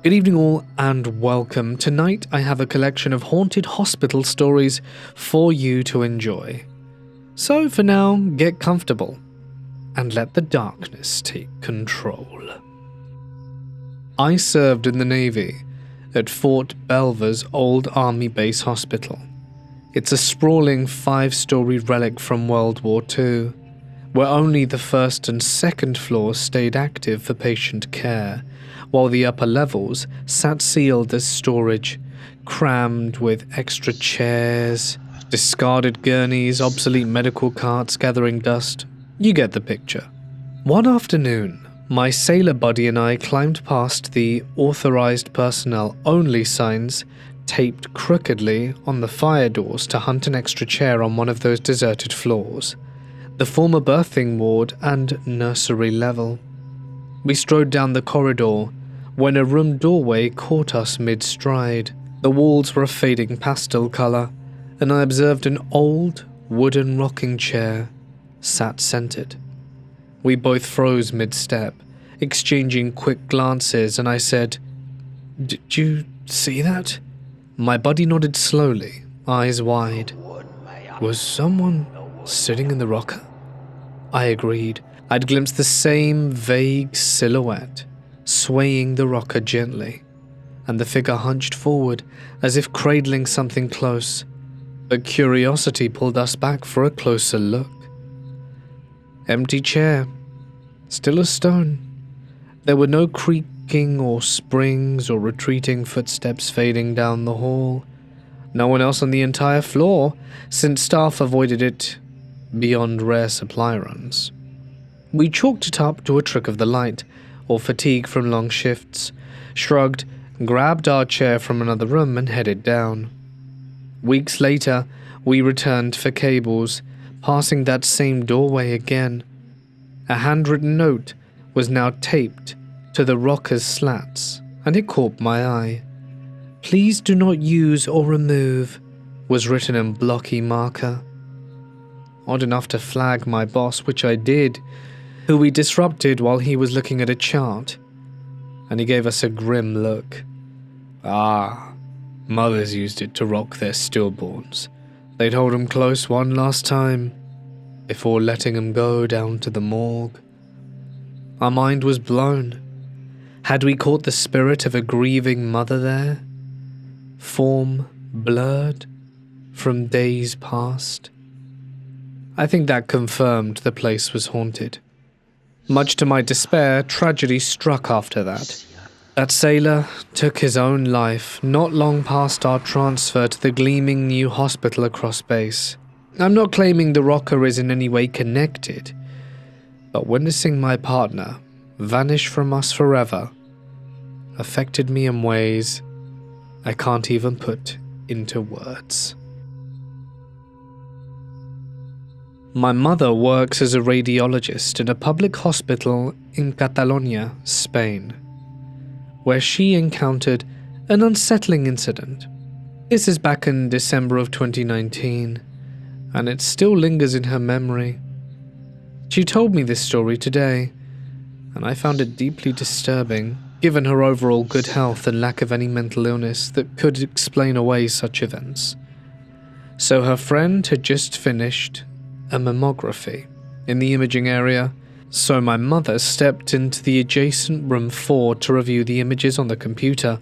Good evening all and welcome. Tonight I have a collection of haunted hospital stories for you to enjoy. So for now, get comfortable and let the darkness take control. I served in the Navy at Fort Belver's old Army Base Hospital. It's a sprawling 5-story relic from World War II, where only the first and second floors stayed active for patient care, while the upper levels sat sealed as storage, crammed with extra chairs, discarded gurneys, obsolete medical carts gathering dust. You get the picture. One afternoon, my sailor buddy and I climbed past the authorized personnel only signs taped crookedly on the fire doors to hunt an extra chair on one of those deserted floors, the former birthing ward and nursery level. We strode down the corridor when a room doorway caught us mid-stride. The walls were a fading pastel color, and I observed an old wooden rocking chair sat centered. We both froze mid-step, exchanging quick glances, and I said, "Did you see that?" My buddy nodded slowly, eyes wide. "Was someone sitting in the rocker?" I agreed. I'd glimpsed the same vague silhouette, swaying the rocker gently, and the figure hunched forward as if cradling something close, but curiosity pulled us back for a closer look. Empty chair, still a stone. There were no creaking or springs or retreating footsteps fading down the hall. No one else on the entire floor, since staff avoided it beyond rare supply runs. We chalked it up to a trick of the light, or fatigue from long shifts, shrugged, grabbed our chair from another room and headed down. Weeks later, we returned for cables, passing that same doorway again. A handwritten note was now taped to the rocker's slats, and it caught my eye. "Please do not use or remove," was written in blocky marker. Odd enough to flag my boss, which I did, who we disrupted while he was looking at a chart, and he gave us a grim look. Mothers used it to rock their stillborns. They'd hold 'em close one last time, before letting 'em go down to the morgue. Our mind was blown. Had we caught the spirit of a grieving mother there? Form blurred from days past? I think that confirmed the place was haunted. Much to my despair, tragedy struck after that. That sailor took his own life not long past our transfer to the gleaming new hospital across base. I'm not claiming the rocker is in any way connected, but witnessing my partner vanish from us forever affected me in ways I can't even put into words. My mother works as a radiologist in a public hospital in Catalonia, Spain, where she encountered an unsettling incident. This is back in December of 2019, and it still lingers in her memory. She told me this story today, and I found it deeply disturbing, given her overall good health and lack of any mental illness that could explain away such events. So her friend had just finished a mammography in the imaging area, so my mother stepped into the adjacent room 4 to review the images on the computer,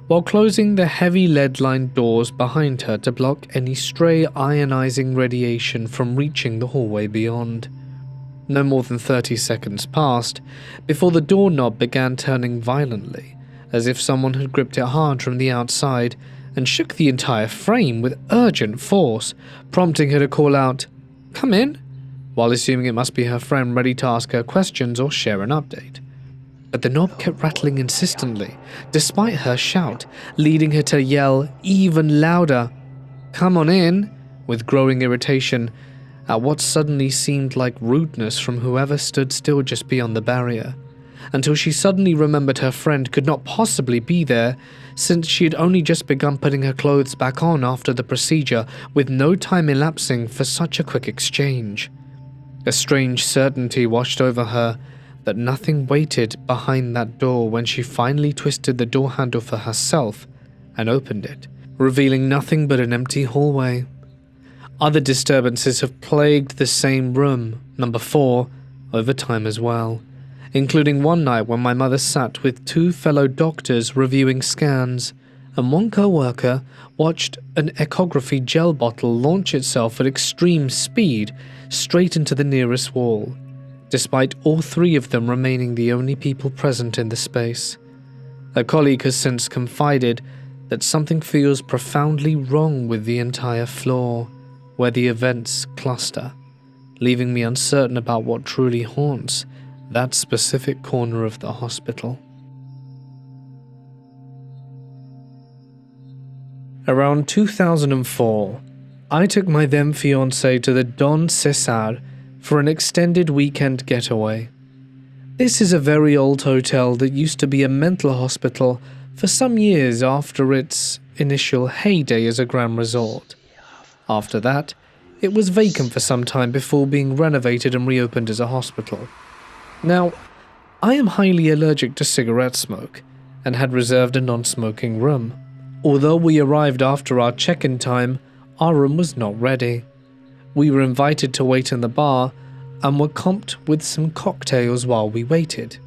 while closing the heavy lead-lined doors behind her to block any stray ionizing radiation from reaching the hallway beyond. No more than 30 seconds passed before the doorknob began turning violently, as if someone had gripped it hard from the outside and shook the entire frame with urgent force, prompting her to call out, "Come in," while assuming it must be her friend ready to ask her questions or share an update. But the knob kept rattling insistently, despite her shout, leading her to yell even louder, "Come on in," with growing irritation at what suddenly seemed like rudeness from whoever stood still just beyond the barrier, until she suddenly remembered her friend could not possibly be there, since she had only just begun putting her clothes back on after the procedure, with no time elapsing for such a quick exchange. A strange certainty washed over her that nothing waited behind that door when she finally twisted the door handle for herself and opened it, revealing nothing but an empty hallway. Other disturbances have plagued the same room, number 4, over time as well, including one night when my mother sat with 2 fellow doctors reviewing scans, and one co-worker watched an echography gel bottle launch itself at extreme speed straight into the nearest wall, despite all 3 of them remaining the only people present in the space. A colleague has since confided that something feels profoundly wrong with the entire floor, where the events cluster, leaving me uncertain about what truly haunts that specific corner of the hospital. Around 2004, I took my then fiancé to the Don Cesar for an extended weekend getaway. This is a very old hotel that used to be a mental hospital for some years after its initial heyday as a grand resort. After that, it was vacant for some time before being renovated and reopened as a hospital. Now, I am highly allergic to cigarette smoke and had reserved a non-smoking room. Although we arrived after our check-in time, our room was not ready. We were invited to wait in the bar and were comped with some cocktails while we waited.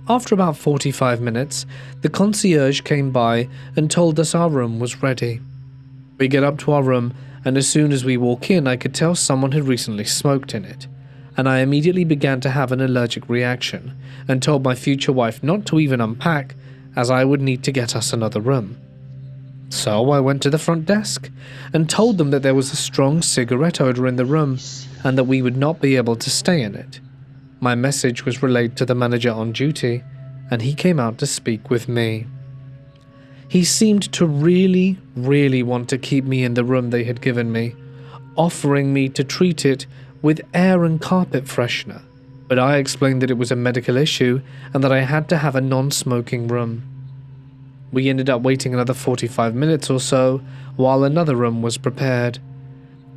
After about 45 minutes, the concierge came by and told us our room was ready. We get up to our room, and as soon as we walk in, I could tell someone had recently smoked in it, and I immediately began to have an allergic reaction and told my future wife not to even unpack, as I would need to get us another room. So I went to the front desk and told them that there was a strong cigarette odor in the room and that we would not be able to stay in it. My message was relayed to the manager on duty, and he came out to speak with me. He seemed to really want to keep me in the room they had given me, offering me to treat it with air and carpet freshener, but I explained that it was a medical issue and that I had to have a non-smoking room. We ended up waiting another 45 minutes or so while another room was prepared.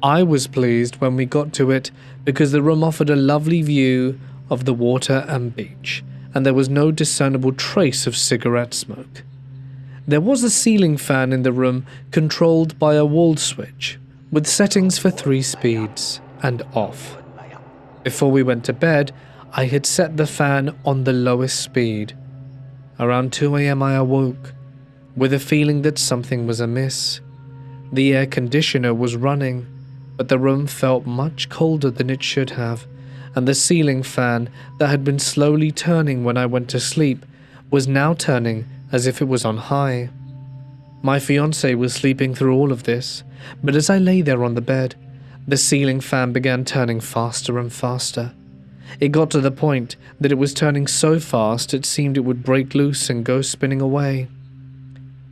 I was pleased when we got to it because the room offered a lovely view of the water and beach, and there was no discernible trace of cigarette smoke. There was a ceiling fan in the room controlled by a wall switch, with settings for 3 speeds and off. Before we went to bed, I had set the fan on the lowest speed. Around 2 a.m. I awoke, with a feeling that something was amiss. The air conditioner was running, but the room felt much colder than it should have, and the ceiling fan that had been slowly turning when I went to sleep was now turning as if it was on high. My fiancé was sleeping through all of this, but as I lay there on the bed, the ceiling fan began turning faster and faster. It got to the point that it was turning so fast it seemed it would break loose and go spinning away.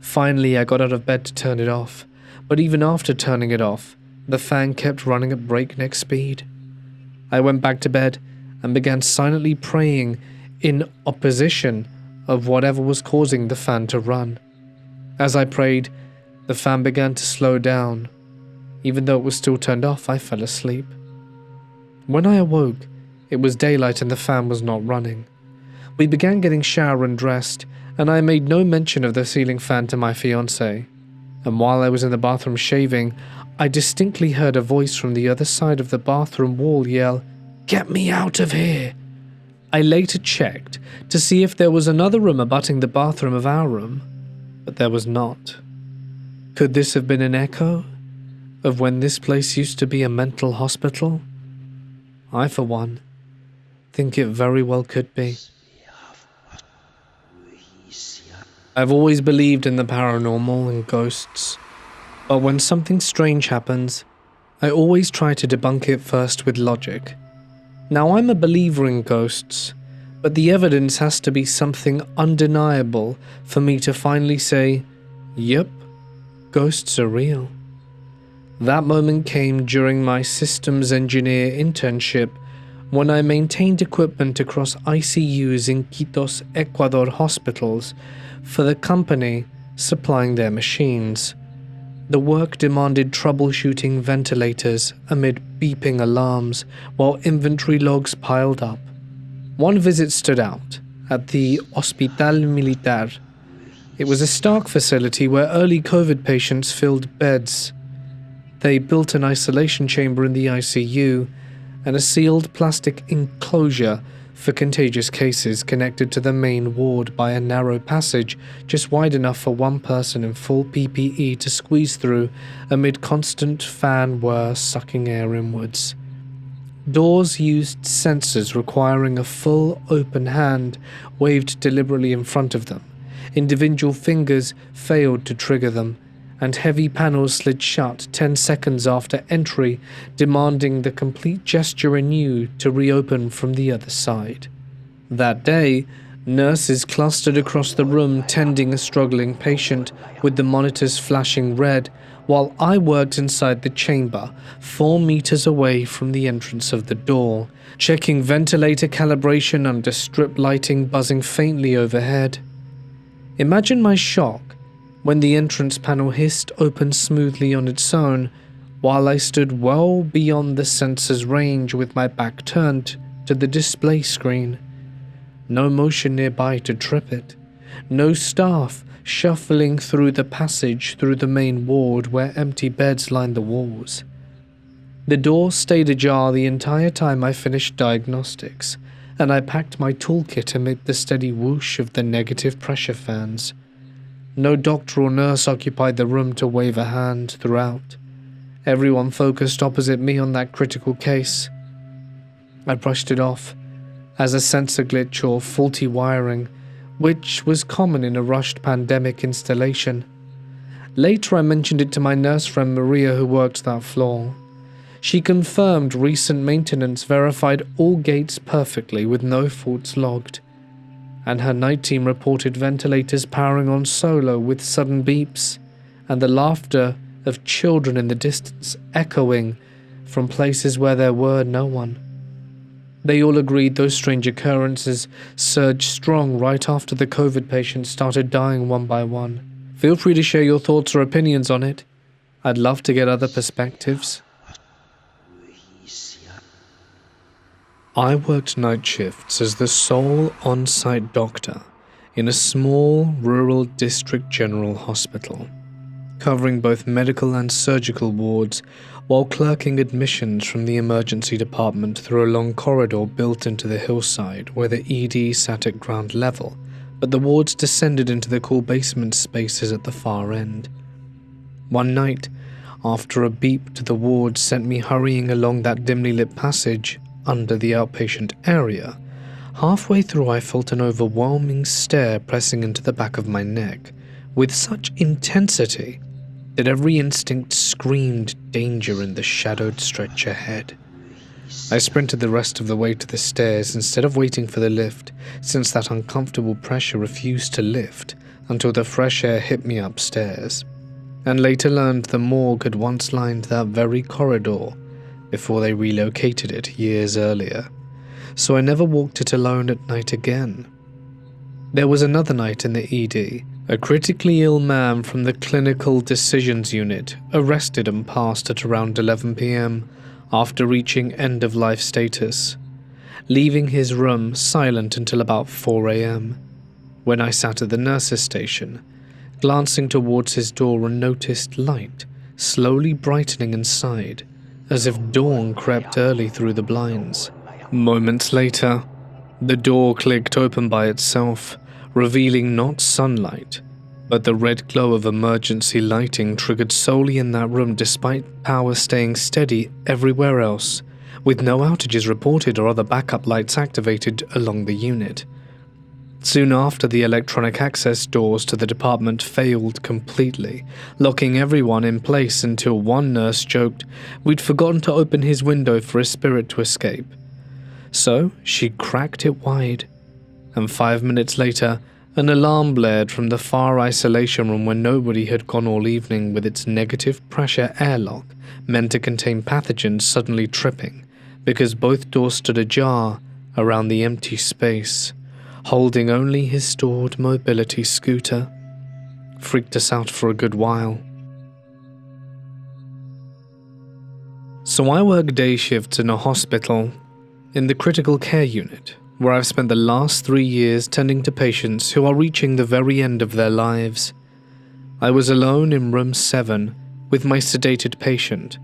Finally, I got out of bed to turn it off, but even after turning it off, the fan kept running at breakneck speed. I went back to bed and began silently praying in opposition of whatever was causing the fan to run. As I prayed, the fan began to slow down. Even though it was still turned off, I fell asleep. When I awoke, it was daylight and the fan was not running. We began getting showered and dressed, and I made no mention of the ceiling fan to my fiancé. And while I was in the bathroom shaving, I distinctly heard a voice from the other side of the bathroom wall yell, "Get me out of here!" I later checked to see if there was another room abutting the bathroom of our room, but there was not. Could this have been an echo of when this place used to be a mental hospital? I, for one, think it very well could be. I've always believed in the paranormal and ghosts, but when something strange happens, I always try to debunk it first with logic. Now, I'm a believer in ghosts, but the evidence has to be something undeniable for me to finally say, yep, ghosts are real. That moment came during my systems engineer internship when I maintained equipment across ICUs in Quito's Ecuador hospitals for the company supplying their machines. The work demanded troubleshooting ventilators amid beeping alarms while inventory logs piled up. One visit stood out, at the Hospital Militar. It was a stark facility where early COVID patients filled beds. They built an isolation chamber in the ICU and a sealed plastic enclosure for contagious cases connected to the main ward by a narrow passage just wide enough for one person in full PPE to squeeze through amid constant fan whir sucking air inwards. Doors used sensors requiring a full open hand waved deliberately in front of them. Individual fingers failed to trigger them, and heavy panels slid shut 10 seconds after entry, demanding the complete gesture anew to reopen from the other side. That day, nurses clustered across the room tending a struggling patient, with the monitors flashing red, while I worked inside the chamber, 4 meters away from the entrance of the door, checking ventilator calibration under strip lighting buzzing faintly overhead. Imagine my shock when the entrance panel hissed open smoothly on its own, while I stood well beyond the sensor's range with my back turned to the display screen. No motion nearby to trip it. No staff shuffling through the passage through the main ward where empty beds lined the walls. The door stayed ajar the entire time I finished diagnostics, and I packed my toolkit amid the steady whoosh of the negative pressure fans. No doctor or nurse occupied the room to wave a hand throughout. Everyone focused opposite me on that critical case. I brushed it off as a sensor glitch or faulty wiring, which was common in a rushed pandemic installation. Later I mentioned it to my nurse friend Maria, who worked that floor. She confirmed recent maintenance verified all gates perfectly with no faults logged, and her night team reported ventilators powering on solo with sudden beeps, and the laughter of children in the distance echoing from places where there were no one. They all agreed those strange occurrences surged strong right after the COVID patients started dying one by one. Feel free to share your thoughts or opinions on it. I'd love to get other perspectives. I worked night shifts as the sole on-site doctor in a small rural district general hospital, covering both medical and surgical wards while clerking admissions from the emergency department through a long corridor built into the hillside where the ED sat at ground level, but the wards descended into the cool basement spaces at the far end. One night, after a beep to the ward sent me hurrying along that dimly lit passage under the outpatient area, halfway through I felt an overwhelming stare pressing into the back of my neck with such intensity that every instinct screamed danger in the shadowed stretch ahead. I sprinted the rest of the way to the stairs instead of waiting for the lift, since that uncomfortable pressure refused to lift until the fresh air hit me upstairs, and later learned the morgue had once lined that very corridor before they relocated it years earlier, so I never walked it alone at night again. There was another night in the ED. A critically ill man from the Clinical Decisions Unit arrested and passed at around 11 p.m. after reaching end-of-life status, leaving his room silent until about 4 a.m. when I sat at the nurse's station, glancing towards his door and noticed light slowly brightening inside, as if dawn crept early through the blinds. Moments later, the door clicked open by itself, revealing not sunlight, but the red glow of emergency lighting triggered solely in that room despite power staying steady everywhere else, with no outages reported or other backup lights activated along the unit. Soon after, the electronic access doors to the department failed completely, locking everyone in place until one nurse joked we'd forgotten to open his window for a spirit to escape. So she cracked it wide, and 5 minutes later, an alarm blared from the far isolation room where nobody had gone all evening, with its negative pressure airlock meant to contain pathogens suddenly tripping because both doors stood ajar around the empty space, holding only his stored mobility scooter. Freaked us out for a good while. So I work day shifts in a hospital in the critical care unit, where I've spent the last 3 years tending to patients who are reaching the very end of their lives. I was alone in room 7 with my sedated patient.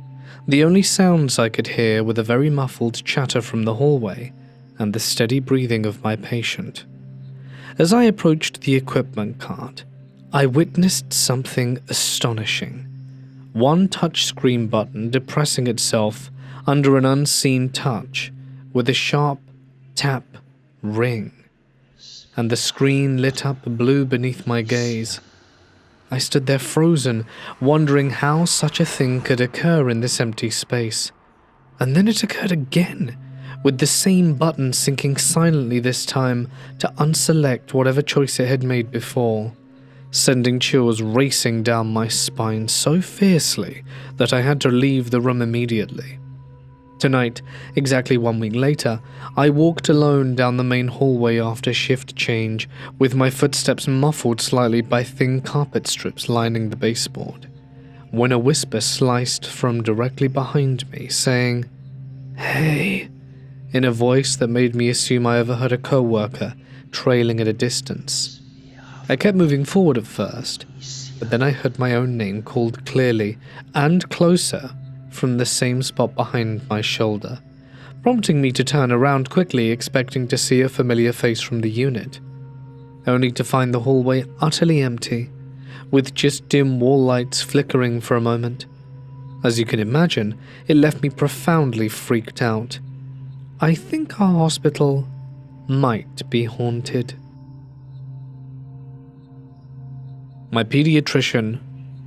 The only sounds I could hear were the very muffled chatter from the hallway and the steady breathing of my patient. As I approached the equipment cart, I witnessed something astonishing. One touchscreen button depressing itself under an unseen touch with a sharp tap ring, and the screen lit up blue beneath my gaze. I stood there frozen, wondering how such a thing could occur in this empty space. And then it occurred again, with the same button sinking silently this time to unselect whatever choice it had made before, sending chills racing down my spine so fiercely that I had to leave the room immediately. Tonight, exactly 1 week later, I walked alone down the main hallway after shift change, with my footsteps muffled slightly by thin carpet strips lining the baseboard, when a whisper sliced from directly behind me, saying, "Hey," in a voice that made me assume I overheard a co-worker trailing at a distance. I kept moving forward at first, but then I heard my own name called clearly and closer from the same spot behind my shoulder, prompting me to turn around quickly, expecting to see a familiar face from the unit, only to find the hallway utterly empty, with just dim wall lights flickering for a moment. As you can imagine, it left me profoundly freaked out. I think our hospital might be haunted. My pediatrician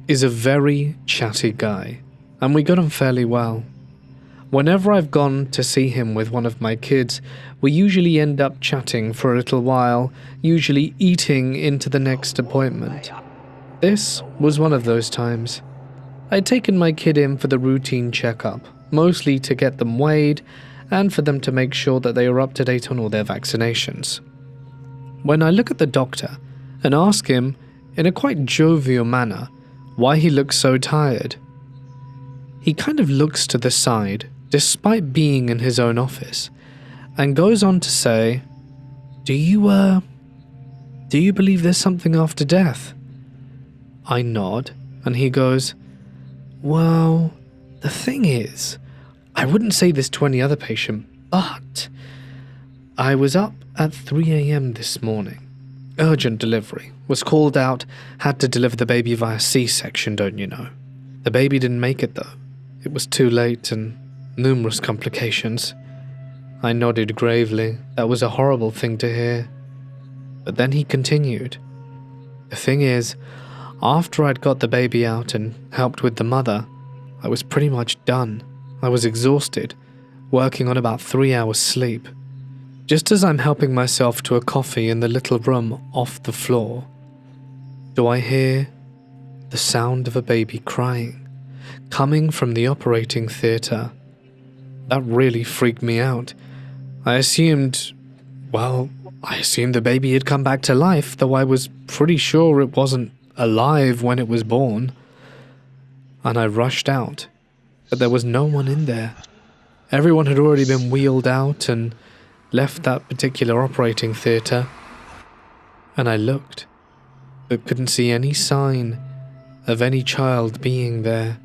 is a very chatty guy, and we got on fairly well. Whenever I've gone to see him with one of my kids, we usually end up chatting for a little while, usually eating into the next appointment. This was one of those times. I'd taken my kid in for the routine checkup, mostly to get them weighed and for them to make sure that they are up to date on all their vaccinations. When I look at the doctor and ask him, in a quite jovial manner, why he looks so tired, he kind of looks to the side, despite being in his own office, and goes on to say, Do you believe there's something after death? I nod, and he goes, Well, the thing is, I wouldn't say this to any other patient, but I was up at 3 a.m. this morning. Urgent delivery. Was called out, had to deliver the baby via C-section, don't you know. The baby didn't make it though. It was too late and numerous complications. I nodded gravely. That was a horrible thing to hear. But then he continued. The thing is, after I'd got the baby out and helped with the mother, I was pretty much done. I was exhausted, working on about 3 hours sleep. Just as I'm helping myself to a coffee in the little room off the floor, do I hear the sound of a baby crying, coming from the operating theatre. That really freaked me out. I assumed the baby had come back to life, though I was pretty sure it wasn't alive when it was born. And I rushed out, but there was no one in there. Everyone had already been wheeled out and left that particular operating theatre. And I looked, but couldn't see any sign of any child being there.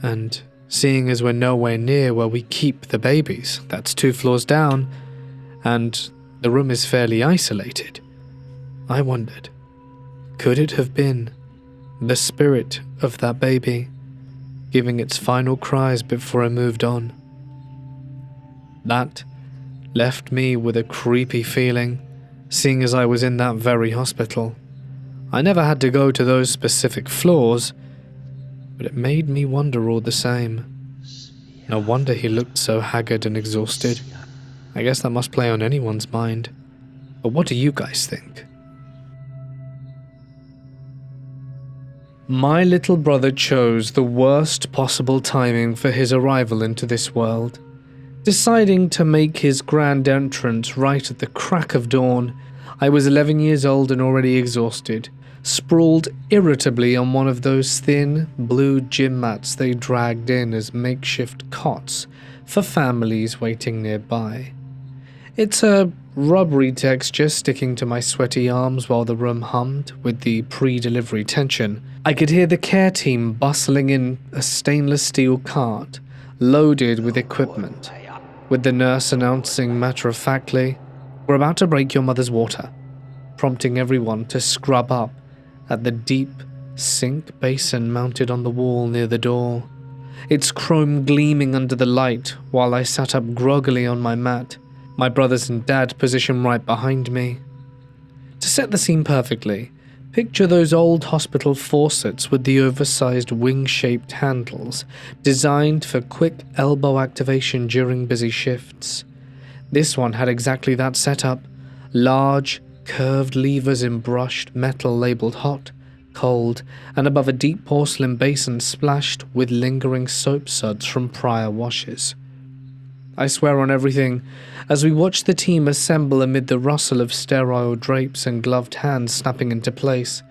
And seeing as we're nowhere near where we keep the babies, that's 2 floors down, and the room is fairly isolated, I wondered, could it have been the spirit of that baby giving its final cries before I moved on? That left me with a creepy feeling, seeing as I was in that very hospital. I never had to go to those specific floors, but it made me wonder all the same. No wonder he looked so haggard and exhausted. I guess that must play on anyone's mind. But what do you guys think? My little brother chose the worst possible timing for his arrival into this world, deciding to make his grand entrance right at the crack of dawn. I was 11 years old and already exhausted, sprawled irritably on one of those thin, blue gym mats they dragged in as makeshift cots for families waiting nearby. It's a rubbery texture sticking to my sweaty arms while the room hummed with the pre-delivery tension. I could hear the care team bustling in a stainless steel cart loaded with equipment, with the nurse announcing matter-of-factly, "We're about to break your mother's water," prompting everyone to scrub up at the deep sink basin mounted on the wall near the door, its chrome gleaming under the light while I sat up groggily on my mat, my brothers and dad positioned right behind me. To set the scene perfectly, picture those old hospital faucets with the oversized wing-shaped handles designed for quick elbow activation during busy shifts. This one had exactly that setup: large, curved levers in brushed metal labeled hot, cold, and above a deep porcelain basin splashed with lingering soap suds from prior washes. I swear on everything, as we watched the team assemble amid the rustle of sterile drapes and gloved hands snapping into place,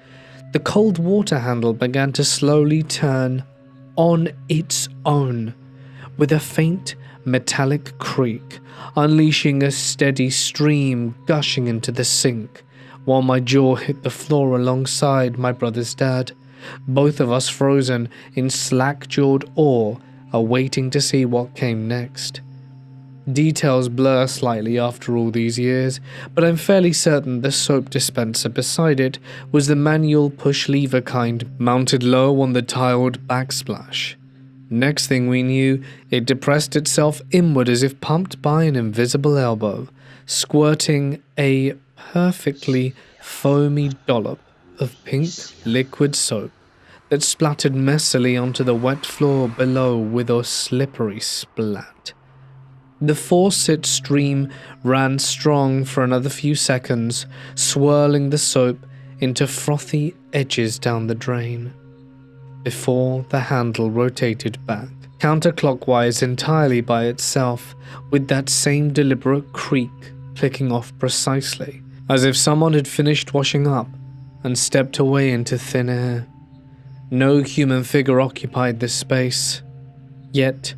the cold water handle began to slowly turn on its own, with a faint metallic creak, unleashing a steady stream gushing into the sink, while my jaw hit the floor alongside my brother's dad, both of us frozen in slack-jawed awe, awaiting to see what came next. Details blur slightly after all these years, but I'm fairly certain the soap dispenser beside it was the manual push-lever kind mounted low on the tiled backsplash. Next thing we knew, it depressed itself inward as if pumped by an invisible elbow, squirting a perfectly foamy dollop of pink liquid soap that splattered messily onto the wet floor below with a slippery splat. The faucet stream ran strong for another few seconds, swirling the soap into frothy edges down the drain, before the handle rotated back, counterclockwise entirely by itself, with that same deliberate creak clicking off precisely, as if someone had finished washing up and stepped away into thin air. No human figure occupied this space, yet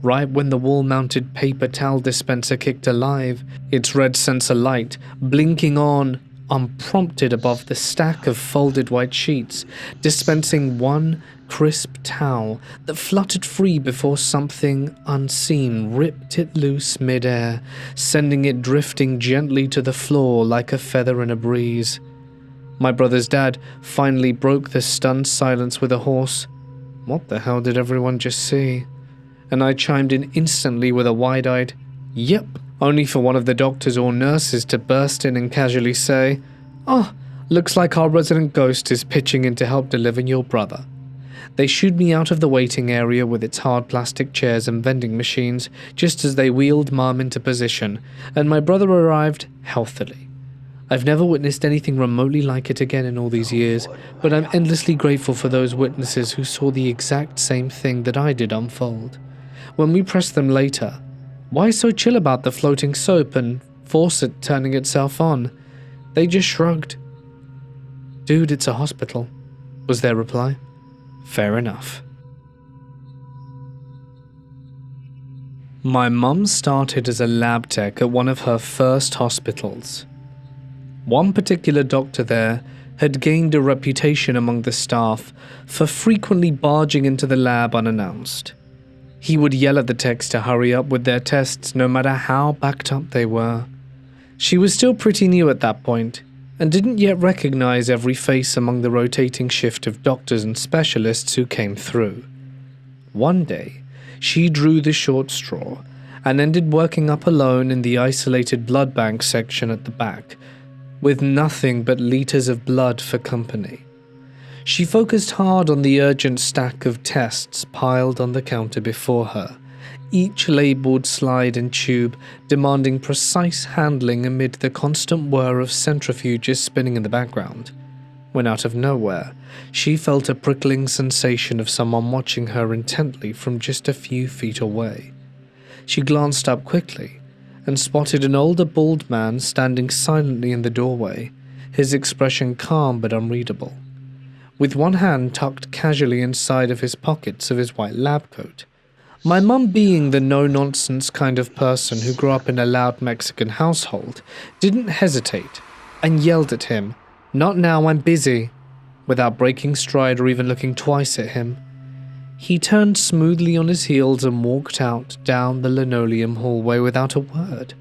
right when the wall-mounted paper towel dispenser kicked alive, its red sensor light blinking on unprompted above the stack of folded white sheets, dispensing one crisp towel that fluttered free before something unseen ripped it loose mid-air, sending it drifting gently to the floor like a feather in a breeze. My brother's dad finally broke the stunned silence with a hoarse, "What the hell did everyone just see?" And I chimed in instantly with a wide-eyed, "Yep," only for one of the doctors or nurses to burst in and casually say, "Oh, looks like our resident ghost is pitching in to help deliver your brother." They shooed me out of the waiting area with its hard plastic chairs and vending machines just as they wheeled Mom into position, and my brother arrived healthily. I've never witnessed anything remotely like it again in all these years, but I'm endlessly grateful for those witnesses who saw the exact same thing that I did unfold. When we pressed them later, "Why so chill about the floating soap and faucet turning itself on?" they just shrugged. "Dude, it's a hospital," was their reply. Fair enough. My mum started as a lab tech at one of her first hospitals. One particular doctor there had gained a reputation among the staff for frequently barging into the lab unannounced. He would yell at the techs to hurry up with their tests no matter how backed up they were. She was still pretty new at that point, and didn't yet recognize every face among the rotating shift of doctors and specialists who came through. One day, she drew the short straw and ended working up alone in the isolated blood bank section at the back, with nothing but liters of blood for company. She focused hard on the urgent stack of tests piled on the counter before her, each labeled slide and tube demanding precise handling amid the constant whir of centrifuges spinning in the background, when out of nowhere, she felt a prickling sensation of someone watching her intently from just a few feet away. She glanced up quickly and spotted an older bald man standing silently in the doorway, his expression calm but unreadable. With one hand tucked casually inside of his pockets of his white lab coat, My mum, being the no-nonsense kind of person who grew up in a loud Mexican household, didn't hesitate and yelled at him, "Not now, I'm busy," without breaking stride or even looking twice at him. He turned smoothly on his heels and walked out down the linoleum hallway without a word.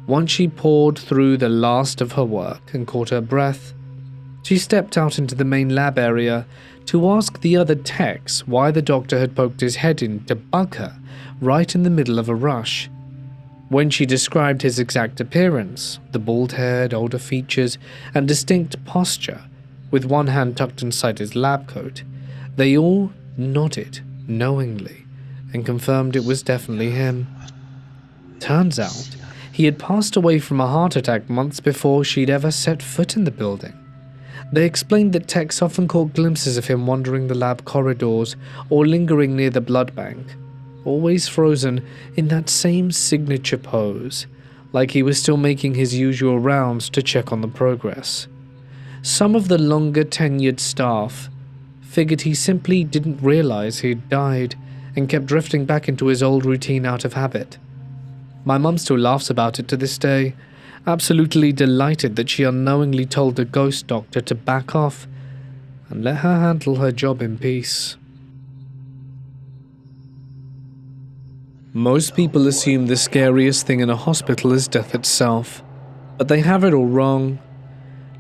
Once she poured through the last of her work and caught her breath, she stepped out into the main lab area to ask the other techs why the doctor had poked his head in to bug her right in the middle of a rush. When she described his exact appearance, the bald head, older features, and distinct posture, with one hand tucked inside his lab coat, they all nodded knowingly and confirmed it was definitely him. Turns out, he had passed away from a heart attack months before she'd ever set foot in the building. They explained that techs often caught glimpses of him wandering the lab corridors or lingering near the blood bank, always frozen in that same signature pose, like he was still making his usual rounds to check on the progress. Some of the longer tenured staff figured he simply didn't realize he'd died and kept drifting back into his old routine out of habit. My mum still laughs about it to this day, absolutely delighted that she unknowingly told the ghost doctor to back off and let her handle her job in peace. Most people assume the scariest thing in a hospital is death itself, but they have it all wrong.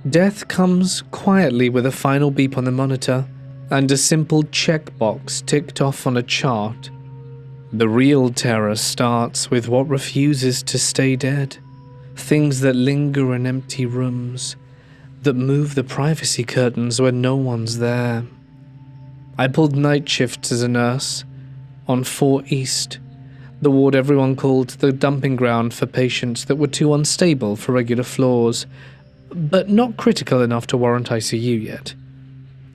Death comes quietly with a final beep on the monitor and a simple checkbox ticked off on a chart. The real terror starts with what refuses to stay dead. Things that linger in empty rooms, that move the privacy curtains when no one's there. I pulled night shifts as a nurse on 4 East, the ward everyone called the dumping ground for patients that were too unstable for regular floors, but not critical enough to warrant ICU yet.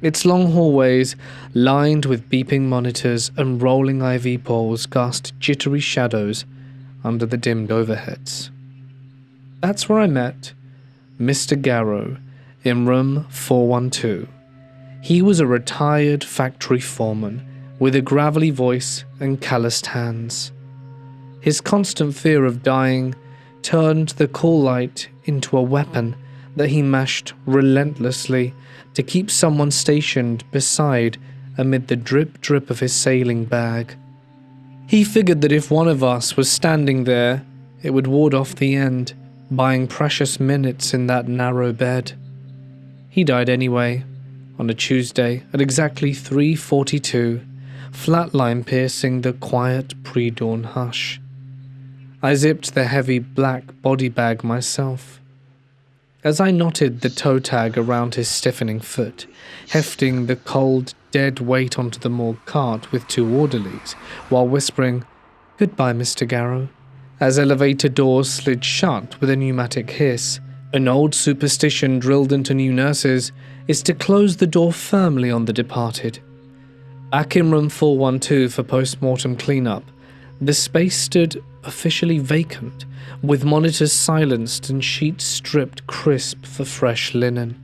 Its long hallways, lined with beeping monitors and rolling IV poles, cast jittery shadows under the dimmed overheads. That's where I met Mr. Garrow in room 412. He was a retired factory foreman with a gravelly voice and calloused hands. His constant fear of dying turned the call light into a weapon that he mashed relentlessly to keep someone stationed beside amid the drip of his sailing bag. He figured that if one of us was standing there, it would ward off the end, buying precious minutes in that narrow bed. He died anyway, on a Tuesday at exactly 3:42, flatline piercing the quiet pre-dawn hush. I zipped the heavy black body bag myself. As I knotted the toe tag around his stiffening foot, hefting the cold, dead weight onto the morgue cart with 2 orderlies, while whispering, "Goodbye, Mr. Garrow," as elevator doors slid shut with a pneumatic hiss. An old superstition drilled into new nurses is to close the door firmly on the departed. Back in room 412 for post-mortem cleanup, the space stood officially vacant, with monitors silenced and sheets stripped crisp for fresh linen.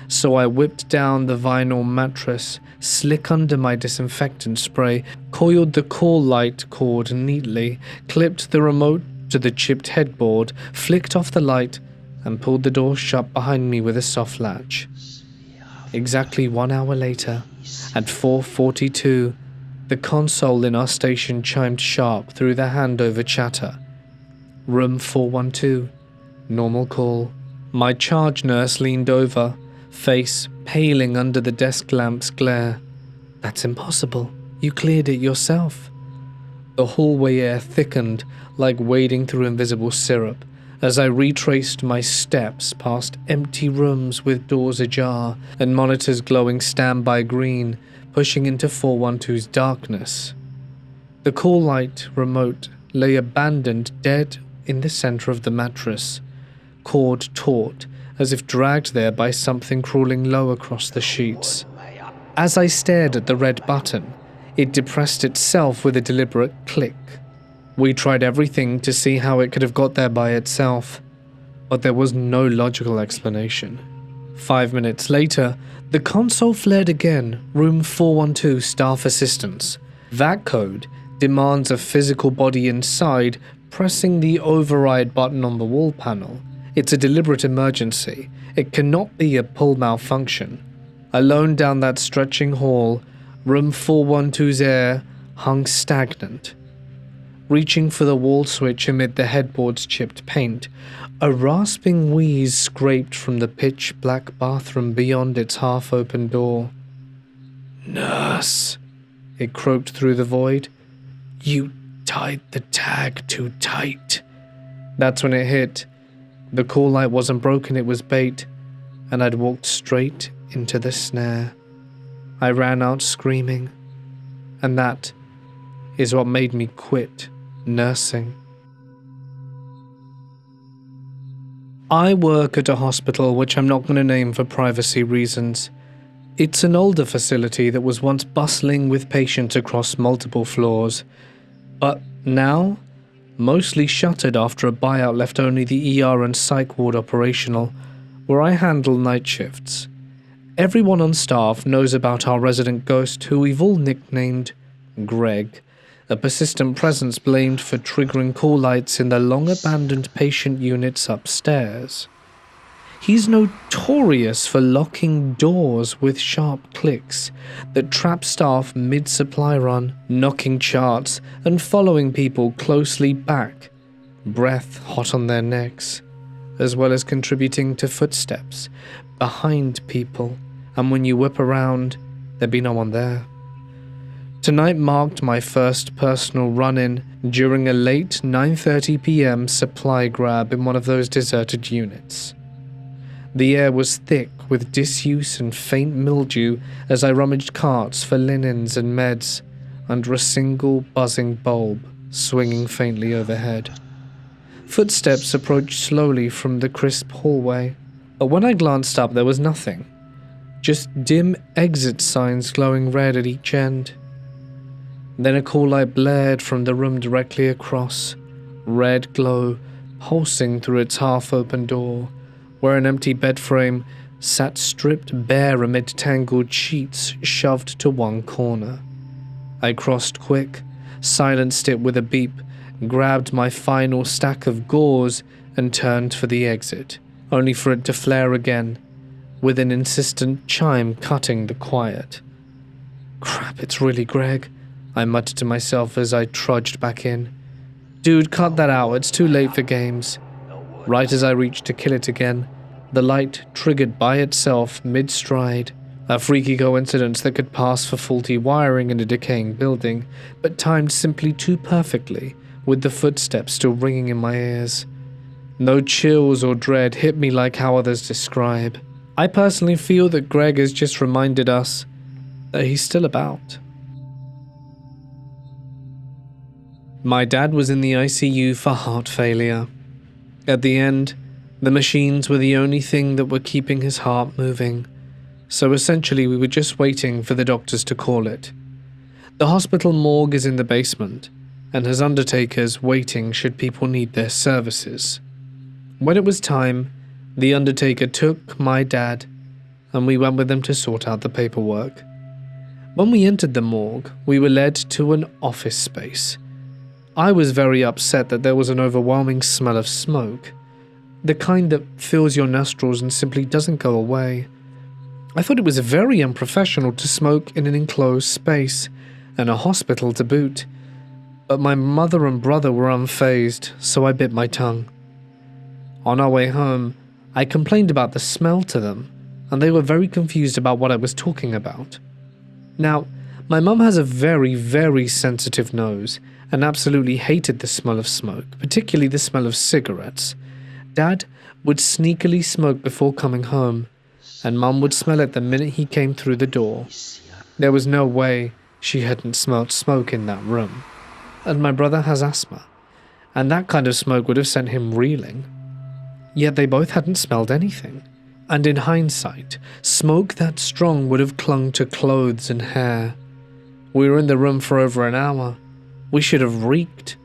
So I whipped down the vinyl mattress, slick under my disinfectant spray, coiled the call light cord neatly, clipped the remote to the chipped headboard, flicked off the light, and pulled the door shut behind me with a soft latch. Exactly 1 hour later, at 4:42, the console in our station chimed sharp through the handover chatter. Room 412, normal call. My charge nurse leaned over, face paling under the desk lamp's glare. "That's impossible. You cleared it yourself." The hallway air thickened like wading through invisible syrup as I retraced my steps past empty rooms with doors ajar and monitors glowing standby green, pushing into 412's darkness. The call light remote lay abandoned dead in the center of the mattress, cord taut as if dragged there by something crawling low across the sheets. As I stared at the red button, it depressed itself with a deliberate click. We tried everything to see how it could have got there by itself, but there was no logical explanation. 5 minutes later, the console flared again, room 412 staff assistance. That code demands a physical body inside pressing the override button on the wall panel. It's a deliberate emergency. It cannot be a pull malfunction. Alone down that stretching hall, room 412's air hung stagnant. Reaching for the wall switch amid the headboard's chipped paint, a rasping wheeze scraped from the pitch-black bathroom beyond its half-open door. "Nurse," it croaked through the void. "You tied the tag too tight." That's when it hit. The call light wasn't broken, it was bait, and I'd walked straight into the snare. I ran out screaming, and that is what made me quit nursing. I work at a hospital which I'm not going to name for privacy reasons. It's an older facility that was once bustling with patients across multiple floors, but now mostly shuttered after a buyout left only the ER and psych ward operational, where I handle night shifts. Everyone on staff knows about our resident ghost, who we've all nicknamed Greg, a persistent presence blamed for triggering call lights in the long-abandoned patient units upstairs. He's notorious for locking doors with sharp clicks that trap staff mid-supply run, knocking charts and following people closely back, breath hot on their necks, as well as contributing to footsteps behind people, and when you whip around, there'd be no one there. Tonight marked my first personal run-in during a late 9:30 p.m. supply grab in one of those deserted units. The air was thick with disuse and faint mildew as I rummaged carts for linens and meds under a single buzzing bulb swinging faintly overhead. Footsteps approached slowly from the crisp hallway, but when I glanced up there was nothing, just dim exit signs glowing red at each end. Then a call light blared from the room directly across, red glow pulsing through its half-open door, where an empty bed frame sat stripped bare amid tangled sheets shoved to one corner. I crossed quick, silenced it with a beep, grabbed my final stack of gauze and turned for the exit, only for it to flare again, with an insistent chime cutting the quiet. "Crap, it's really Greg," I muttered to myself as I trudged back in. "Dude, cut that out, it's too late for games." Right as I reached to kill it again, the light triggered by itself mid-stride, a freaky coincidence that could pass for faulty wiring in a decaying building, but timed simply too perfectly, with the footsteps still ringing in my ears. No chills or dread hit me like how others describe. I personally feel that Greg has just reminded us that he's still about. My dad was in the ICU for heart failure. At the end, the machines were the only thing that were keeping his heart moving, so essentially we were just waiting for the doctors to call it. The hospital morgue is in the basement, and has undertakers waiting should people need their services. When it was time, the undertaker took my dad, and we went with him to sort out the paperwork. When we entered the morgue, we were led to an office space. I was very upset that there was an overwhelming smell of smoke, the kind that fills your nostrils and simply doesn't go away. I thought it was very unprofessional to smoke in an enclosed space, and a hospital to boot, but my mother and brother were unfazed, so I bit my tongue. On our way home, I complained about the smell to them, and they were very confused about what I was talking about. Now, my mum has a very, very sensitive nose, and absolutely hated the smell of smoke, particularly the smell of cigarettes. Dad would sneakily smoke before coming home, and Mum would smell it the minute he came through the door. There was no way she hadn't smelt smoke in that room. And my brother has asthma, and that kind of smoke would have sent him reeling. Yet they both hadn't smelled anything. And in hindsight, smoke that strong would have clung to clothes and hair. We were in the room for over an hour. We should have reeked.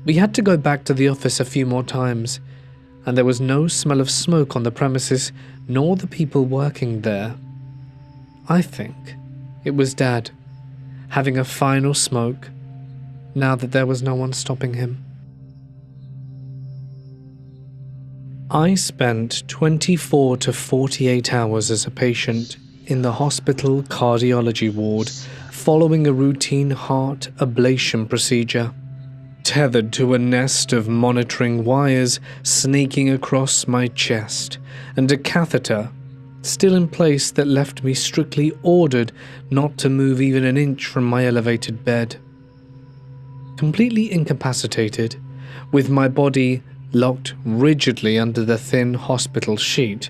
We had to go back to the office a few more times, and there was no smell of smoke on the premises, nor the people working there. I think it was Dad, having a final smoke now that there was no one stopping him. I spent 24 to 48 hours as a patient in the hospital cardiology ward following a routine heart ablation procedure, tethered to a nest of monitoring wires snaking across my chest and a catheter still in place that left me strictly ordered not to move even an inch from my elevated bed. Completely incapacitated, with my body locked rigidly under the thin hospital sheet,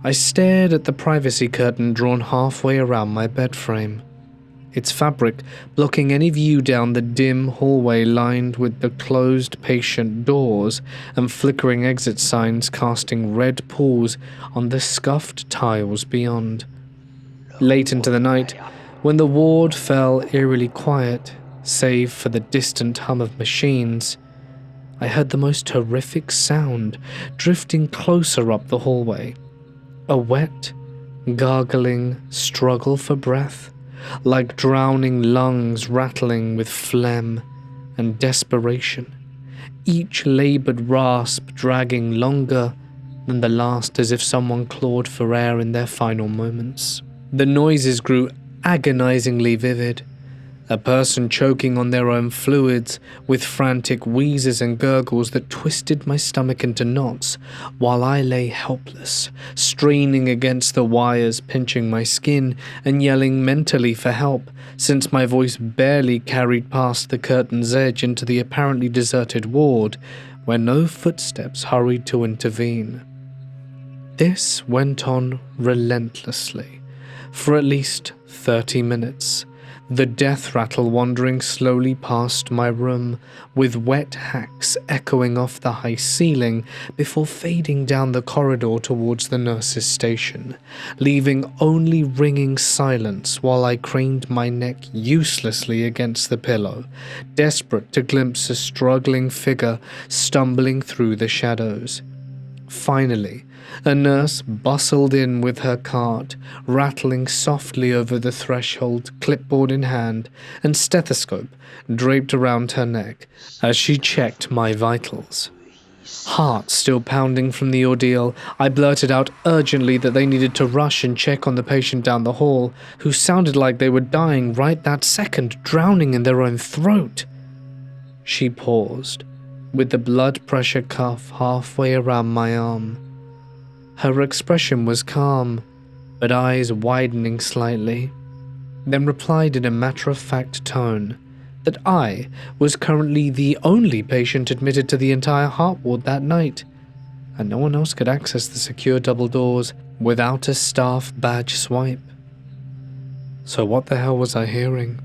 I stared at the privacy curtain drawn halfway around my bed frame, its fabric blocking any view down the dim hallway lined with the closed patient doors and flickering exit signs casting red pools on the scuffed tiles beyond. Late into the night, when the ward fell eerily quiet, save for the distant hum of machines, I heard the most horrific sound drifting closer up the hallway. A wet, gargling struggle for breath, like drowning lungs rattling with phlegm and desperation, each labored rasp dragging longer than the last, as if someone clawed for air in their final moments. The noises grew agonizingly vivid, a person choking on their own fluids with frantic wheezes and gurgles that twisted my stomach into knots while I lay helpless, straining against the wires pinching my skin and yelling mentally for help, since my voice barely carried past the curtain's edge into the apparently deserted ward where no footsteps hurried to intervene. This went on relentlessly for at least 30 minutes, the death rattle wandering slowly past my room, with wet hacks echoing off the high ceiling before fading down the corridor towards the nurse's station, leaving only ringing silence while I craned my neck uselessly against the pillow, desperate to glimpse a struggling figure stumbling through the shadows. Finally, a nurse bustled in with her cart, rattling softly over the threshold, clipboard in hand, and stethoscope draped around her neck as she checked my vitals. Heart still pounding from the ordeal, I blurted out urgently that they needed to rush and check on the patient down the hall, who sounded like they were dying right that second, drowning in their own throat. She paused, with the blood pressure cuff halfway around my arm. Her expression was calm, but eyes widening slightly, then replied in a matter-of-fact tone that I was currently the only patient admitted to the entire heart ward that night, and no one else could access the secure double doors without a staff badge swipe. So what the hell was I hearing?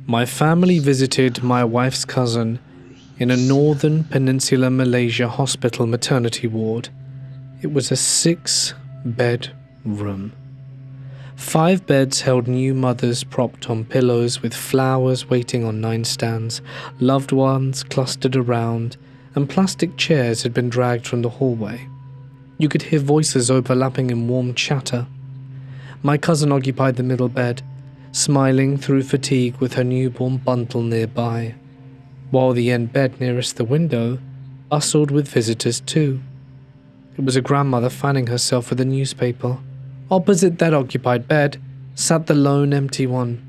My family visited my wife's cousin in a northern Peninsular Malaysia hospital maternity ward. It was a 6-bed room. 5 beds held new mothers propped on pillows with flowers waiting on 9 stands, loved ones clustered around, and plastic chairs had been dragged from the hallway. You could hear voices overlapping in warm chatter. My cousin occupied the middle bed, smiling through fatigue with her newborn bundle nearby, while the end bed nearest the window bustled with visitors too. It was a grandmother fanning herself with a newspaper. Opposite that occupied bed sat the lone empty one,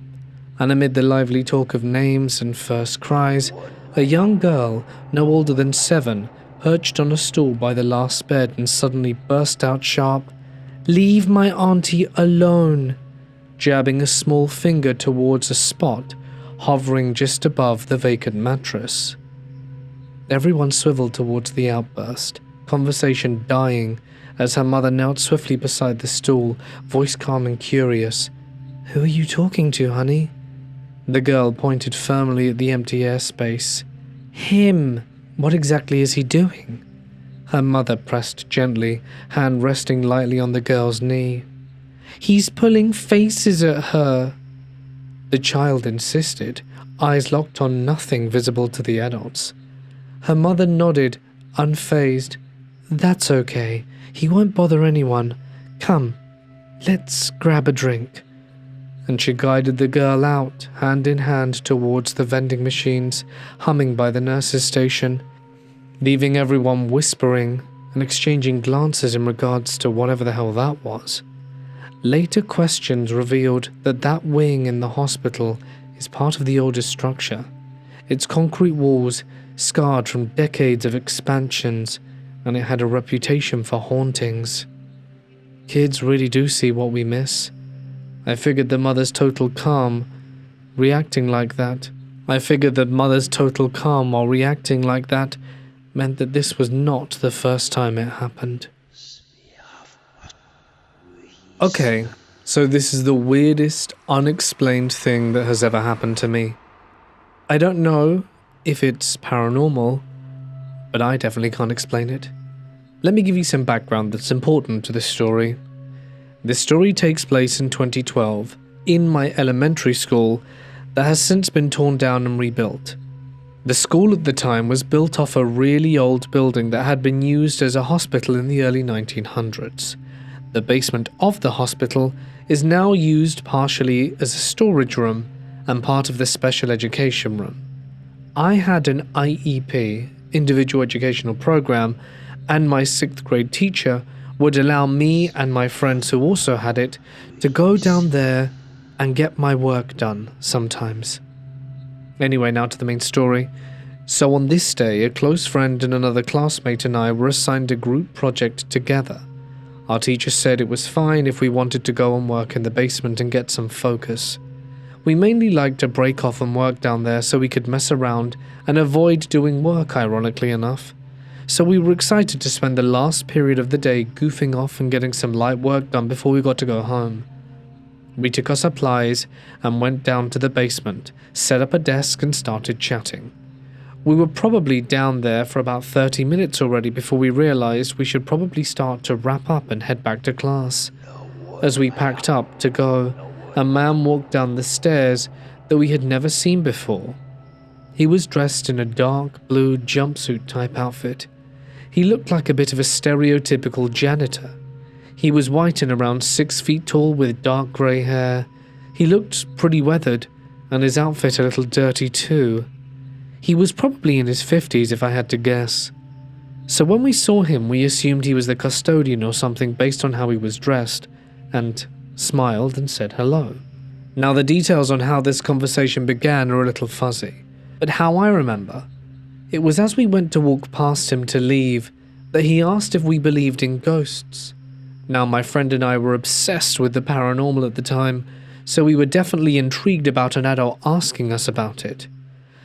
and amid the lively talk of names and first cries, a young girl no older than 7 perched on a stool by the last bed and suddenly burst out sharp, "Leave my auntie alone," jabbing a small finger towards a spot hovering just above the vacant mattress. Everyone swiveled towards the outburst, conversation dying as her mother knelt swiftly beside the stool, voice calm and curious. "Who are you talking to, honey?" The girl pointed firmly at the empty airspace. "Him! What exactly is he doing?" Her mother pressed gently, hand resting lightly on the girl's knee. "He's pulling faces at her." The child insisted, eyes locked on nothing visible to the adults. Her mother nodded, unfazed. "That's okay. He won't bother anyone. Come, let's grab a drink." and she guided the girl out, hand in hand, towards the vending machines humming by the nurse's station, leaving everyone whispering and exchanging glances in regards to whatever the hell that was. Later questions revealed that that wing in the hospital is part of the oldest structure, its concrete walls scarred from decades of expansions, and it had a reputation for hauntings. Kids really do see what we miss. I figured the mother's total calm while reacting like that meant that this was not the first time it happened. Okay, so this is the weirdest, unexplained thing that has ever happened to me. I don't know if it's paranormal, but I definitely can't explain it. Let me give you some background that's important to this story. This story takes place in 2012, in my elementary school that has since been torn down and rebuilt. The school at the time was built off a really old building that had been used as a hospital in the early 1900s. The basement of the hospital is now used partially as a storage room and part of the special education room. I had an IEP, individual educational program, and my 6th grade teacher would allow me and my friends who also had it to go down there and get my work done sometimes. Anyway, now to the main story. So on this day, a close friend and another classmate and I were assigned a group project together. Our teacher said it was fine if we wanted to go and work in the basement and get some focus. We mainly liked to break off and work down there so we could mess around and avoid doing work, ironically enough. So we were excited to spend the last period of the day goofing off and getting some light work done before we got to go home. We took our supplies and went down to the basement, set up a desk and started chatting. We were probably down there for about 30 minutes already before we realized we should probably start to wrap up and head back to class. As we packed up to go, a man walked down the stairs that we had never seen before. He was dressed in a dark blue jumpsuit type outfit. He looked like a bit of a stereotypical janitor. He was white and around 6 feet tall with dark grey hair. He looked pretty weathered, and his outfit a little dirty too. He was probably in his 50s if I had to guess. So when we saw him, we assumed he was the custodian or something based on how he was dressed, and smiled and said hello. Now the details on how this conversation began are a little fuzzy, but how I remember, it was as we went to walk past him to leave that he asked if we believed in ghosts. Now my friend and I were obsessed with the paranormal at the time, so we were definitely intrigued about an adult asking us about it.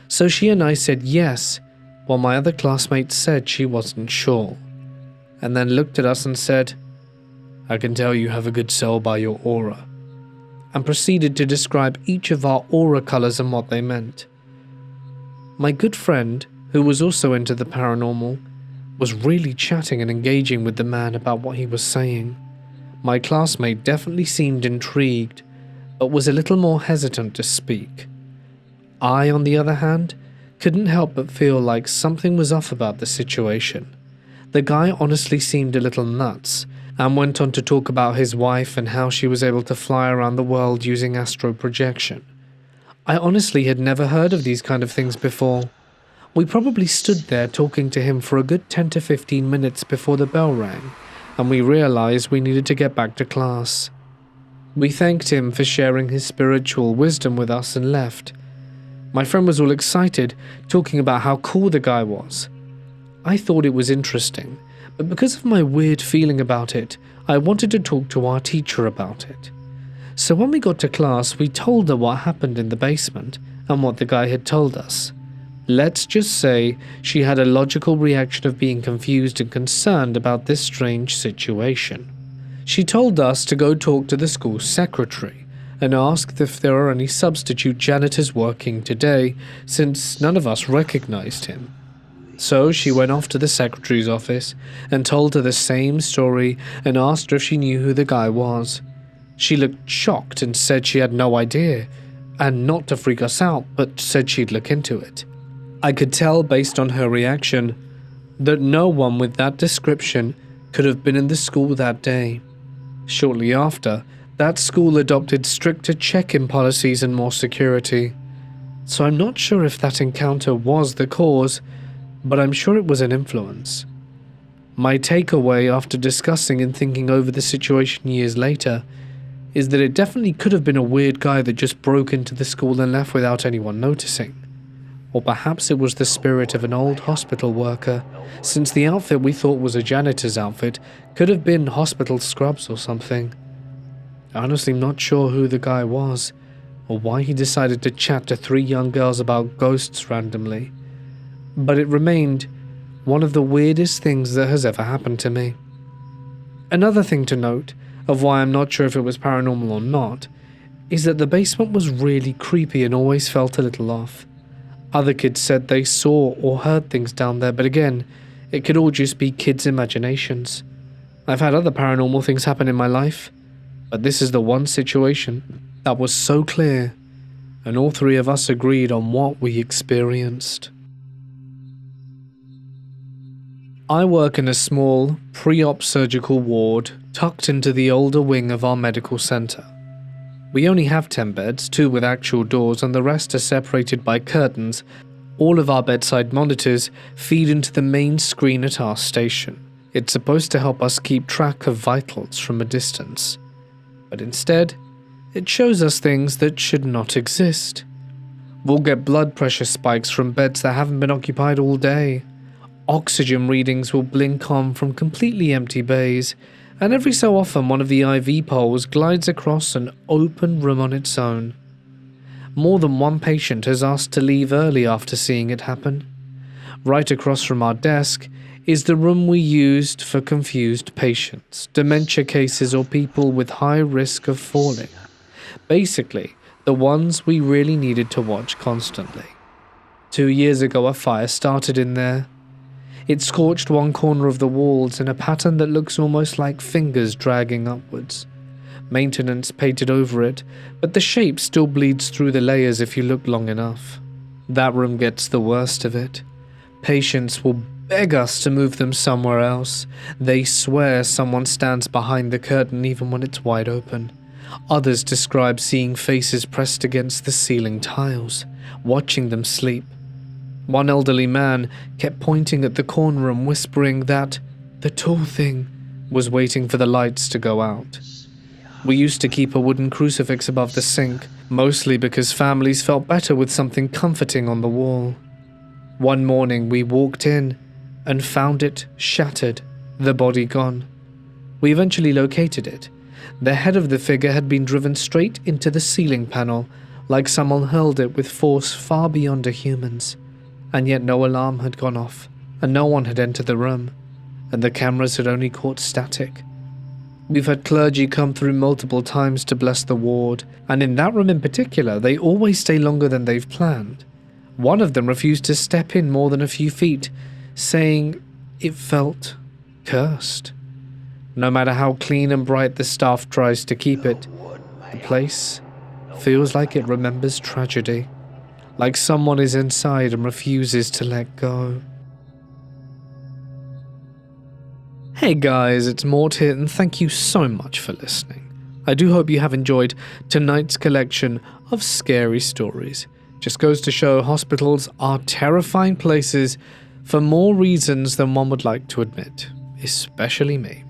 So she and I said yes, while my other classmate said she wasn't sure, and then looked at us and said, "I can tell you have a good soul by your aura," and proceeded to describe each of our aura colours and what they meant. My good friend, who was also into the paranormal, was really chatting and engaging with the man about what he was saying. My classmate definitely seemed intrigued, but was a little more hesitant to speak. I, on the other hand, couldn't help but feel like something was off about the situation. The guy honestly seemed a little nuts, and went on to talk about his wife and how she was able to fly around the world using astral projection. I honestly had never heard of these kind of things before. We probably stood there talking to him for a good 10 to 15 minutes before the bell rang, and we realized we needed to get back to class. We thanked him for sharing his spiritual wisdom with us and left. My friend was all excited, talking about how cool the guy was. I thought it was interesting, but because of my weird feeling about it, I wanted to talk to our teacher about it. So when we got to class, we told her what happened in the basement and what the guy had told us. Let's just say she had a logical reaction of being confused and concerned about this strange situation. She told us to go talk to the school secretary and asked if there are any substitute janitors working today, since none of us recognized him. So she went off to the secretary's office and told her the same story and asked her if she knew who the guy was. She looked shocked and said she had no idea, and not to freak us out, but said she'd look into it. I could tell based on her reaction that no one with that description could have been in the school that day. Shortly after, That school adopted stricter check-in policies and more security, so I'm not sure if that encounter was the cause, but I'm sure it was an influence. My takeaway after discussing and thinking over the situation years later is that it definitely could have been a weird guy that just broke into the school and left without anyone noticing. Or perhaps it was the spirit of an old hospital worker, since the outfit we thought was a janitor's outfit could have been hospital scrubs or something. Honestly, not sure who the guy was, or why he decided to chat to 3 young girls about ghosts randomly, but it remained one of the weirdest things that has ever happened to me. Another thing to note, of why I'm not sure if it was paranormal or not, is that the basement was really creepy and always felt a little off. Other kids said they saw or heard things down there, but again, it could all just be kids' imaginations. I've had other paranormal things happen in my life, but this is the one situation that was so clear, and all 3 of us agreed on what we experienced. I work in a small, pre-op surgical ward tucked into the older wing of our medical center. We only have 10 beds, 2 with actual doors, and the rest are separated by curtains. All of our bedside monitors feed into the main screen at our station. It's supposed to help us keep track of vitals from a distance, but instead, it shows us things that should not exist. We'll get blood pressure spikes from beds that haven't been occupied all day. Oxygen readings will blink on from completely empty bays, and every so often one of the IV poles glides across an open room on its own. More than one patient has asked to leave early after seeing it happen. Right across from our desk is the room we used for confused patients, dementia cases, or people with high risk of falling. Basically, the ones we really needed to watch constantly. 2 years ago, a fire started in there. It scorched one corner of the walls in a pattern that looks almost like fingers dragging upwards. Maintenance painted over it, but the shape still bleeds through the layers if you look long enough. That room gets the worst of it. Patients will beg us to move them somewhere else. They swear someone stands behind the curtain even when it's wide open. Others describe seeing faces pressed against the ceiling tiles, watching them sleep. One elderly man kept pointing at the corner and whispering that the tall thing was waiting for the lights to go out. We used to keep a wooden crucifix above the sink, mostly because families felt better with something comforting on the wall. One morning we walked in and found it shattered, the body gone. We eventually located it. The head of the figure had been driven straight into the ceiling panel, like someone hurled it with force far beyond a human's. And yet no alarm had gone off, and no one had entered the room, and the cameras had only caught static. We've had clergy come through multiple times to bless the ward, and in that room in particular, they always stay longer than they've planned. One of them refused to step in more than a few feet, saying it felt cursed. No matter how clean and bright the staff tries to keep it, the place feels like it remembers tragedy. Like someone is inside and refuses to let go. Hey guys, it's Mort here, and thank you so much for listening. I do hope you have enjoyed tonight's collection of scary stories. Just goes to show hospitals are terrifying places for more reasons than one would like to admit, especially me.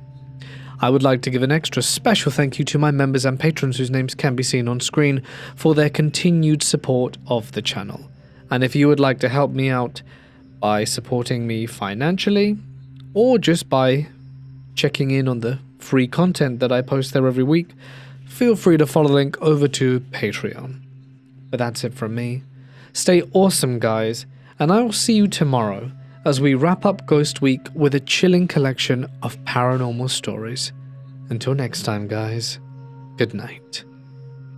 I would like to give an extra special thank you to my members and patrons whose names can be seen on screen for their continued support of the channel. And if you would like to help me out by supporting me financially, or just by checking in on the free content that I post there every week, feel free to follow the link over to Patreon. But that's it from me. Stay awesome, guys, and I will see you tomorrow as we wrap up Ghost Week with a chilling collection of paranormal stories. Until next time, guys, good night.